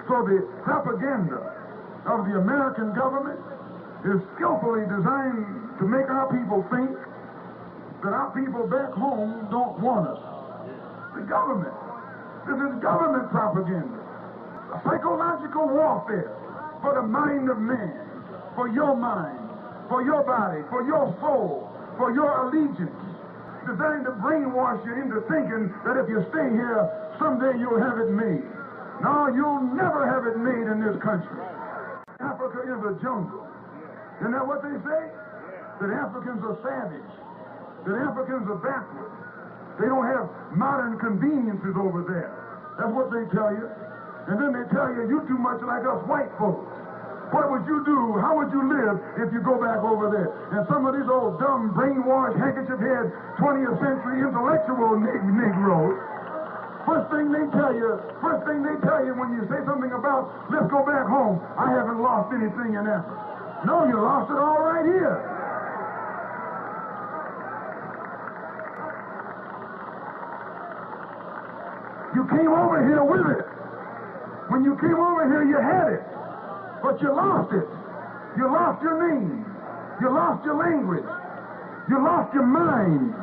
So the propaganda of the American government is skillfully designed to make our people think that our people back home don't want us. The government. This is government propaganda. A psychological warfare for the mind of man, for your mind, for your body, for your soul, for your allegiance, designed to brainwash you into thinking that if you stay here, someday you'll have it made. No, you'll never have it made in this country. Africa is a jungle. Isn't that what they say? That Africans are savage. That Africans are backward. They don't have modern conveniences over there. That's what they tell you. And then they tell you, you're too much like us white folks. What would you do? How would you live if you go back over there? And some of these old dumb, brainwashed, handkerchief-head, 20th century intellectual Negroes, first thing they tell you when you say something about, let's go back home, I haven't lost anything in Africa. No, you lost it all right here. You came over here with it. When you came over here, you had it. But you lost it. You lost your name. You lost your language. You lost your mind.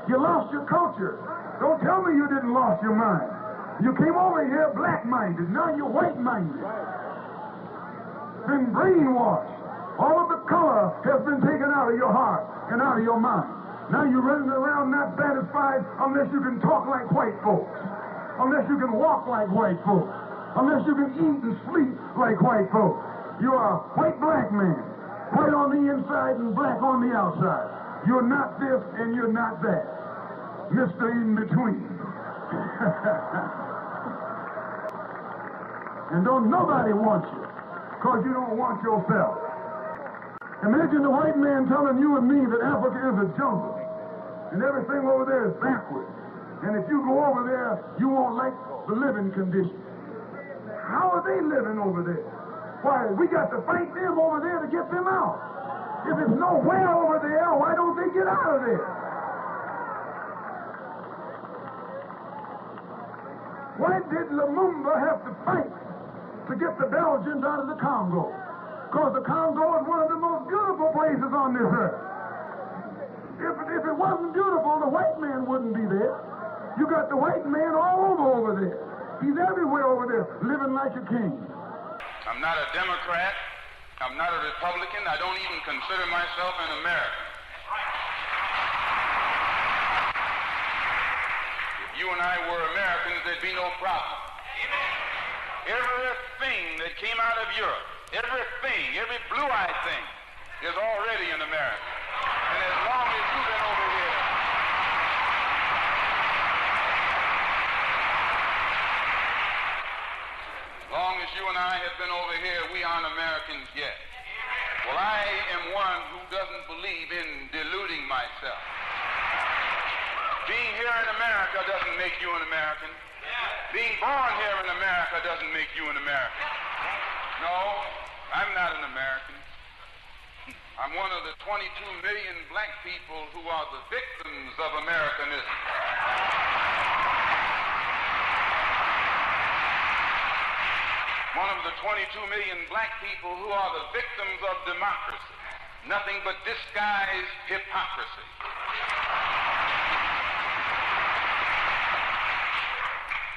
You lost your culture. Don't tell me you didn't lose your mind. You came over here black-minded. Now you're white-minded. Been brainwashed. All of the color has been taken out of your heart and out of your mind. Now you're running around not satisfied unless you can talk like white folks. Unless you can walk like white folks. Unless you can eat and sleep like white folks. You are a white black man. White on the inside and black on the outside. You're not this and you're not that. Mr. In between. And don't nobody want you. Because you don't want yourself. Imagine the white man telling you and me that Africa is a jungle. And everything over there is backward. And if you go over there, you won't like the living conditions. How are they living over there? Why, we got to fight them over there to get them out. If it's nowhere over there, why don't they get out of there? Why did Lumumba have to fight to get the Belgians out of the Congo? Because the Congo is one of the most beautiful places on this earth. If it wasn't beautiful, the white man wouldn't be there. You got the white man all over there. He's everywhere over there, living like a king. I'm not a Democrat. I'm not a Republican. I don't even consider myself an American. If you and I were Americans, there'd be no problem. Everything that came out of Europe, everything, every blue-eyed thing is already in America. And as long as you've been over here, as long as you and I have been over here, we aren't Americans yet. Well, I am one who doesn't believe in deluding myself. Being here in America doesn't make you an American. Being born here in America doesn't make you an American. No, I'm not an American. I'm one of the 22 million black people who are the victims of Americanism. One of the 22 million black people who are the victims of democracy. Nothing but disguised hypocrisy.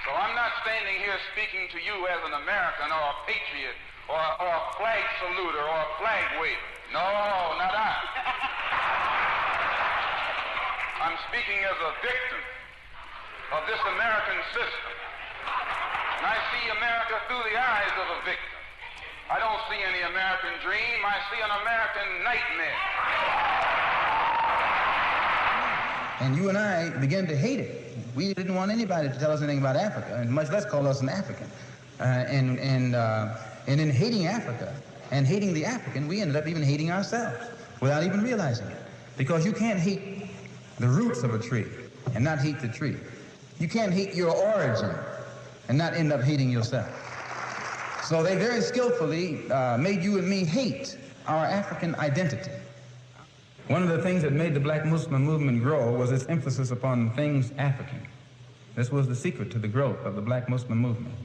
So I'm not standing here speaking to you as an American or a patriot or a flag saluter or a flag waver. No, not I. I'm speaking as a victim of this American system. And I see America through the eyes of a victim. I don't see any American dream. I see an American nightmare. And you and I began to hate it. We didn't want anybody to tell us anything about Africa, and much less call us an African. And in hating Africa and hating the African, we ended up even hating ourselves without even realizing it. Because you can't hate the roots of a tree and not hate the tree. You can't hate your origin and not end up hating yourself. So they very skillfully made you and me hate our African identity. One of the things that made the Black Muslim movement grow was its emphasis upon things African. This was the secret to the growth of the Black Muslim movement.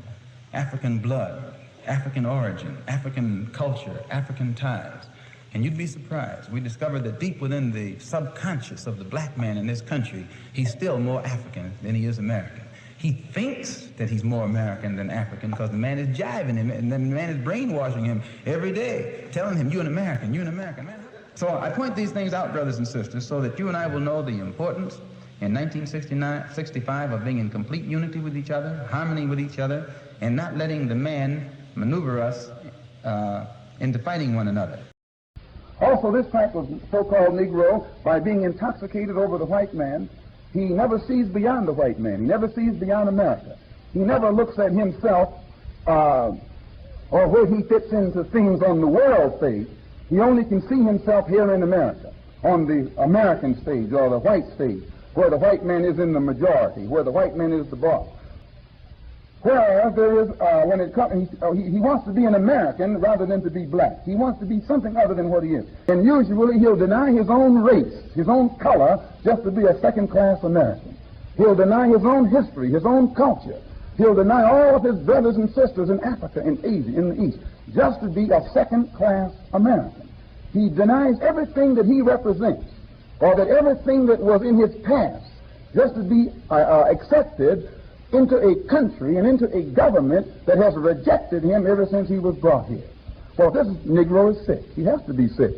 African blood, African origin, African culture, African ties. And you'd be surprised. We discovered that deep within the subconscious of the black man in this country, he's still more African than he is American. He thinks that he's more American than African because the man is jiving him and the man is brainwashing him every day, telling him, you're an American, you're an American. Man. So I point these things out, brothers and sisters, so that you and I will know the importance in 1965 of being in complete unity with each other, harmony with each other, and not letting the man maneuver us into fighting one another. Also, this type of so-called Negro, by being intoxicated over the white man, he never sees beyond the white man. He never sees beyond America. He never looks at himself or where he fits into things on the world stage. He only can see himself here in America, on the American stage or the white stage, where the white man is in the majority, where the white man is the boss. Whereas there is, when it comes, he wants to be an American rather than to be black. He wants to be something other than what he is. And usually he'll deny his own race, his own color, just to be a second-class American. He'll deny his own history, his own culture. He'll deny all of his brothers and sisters in Africa, in Asia, in the East, just to be a second-class American. He denies everything that he represents, or that everything that was in his past, just to be accepted into a country and into a government that has rejected him ever since he was brought here. Well, this Negro is sick. He has to be sick.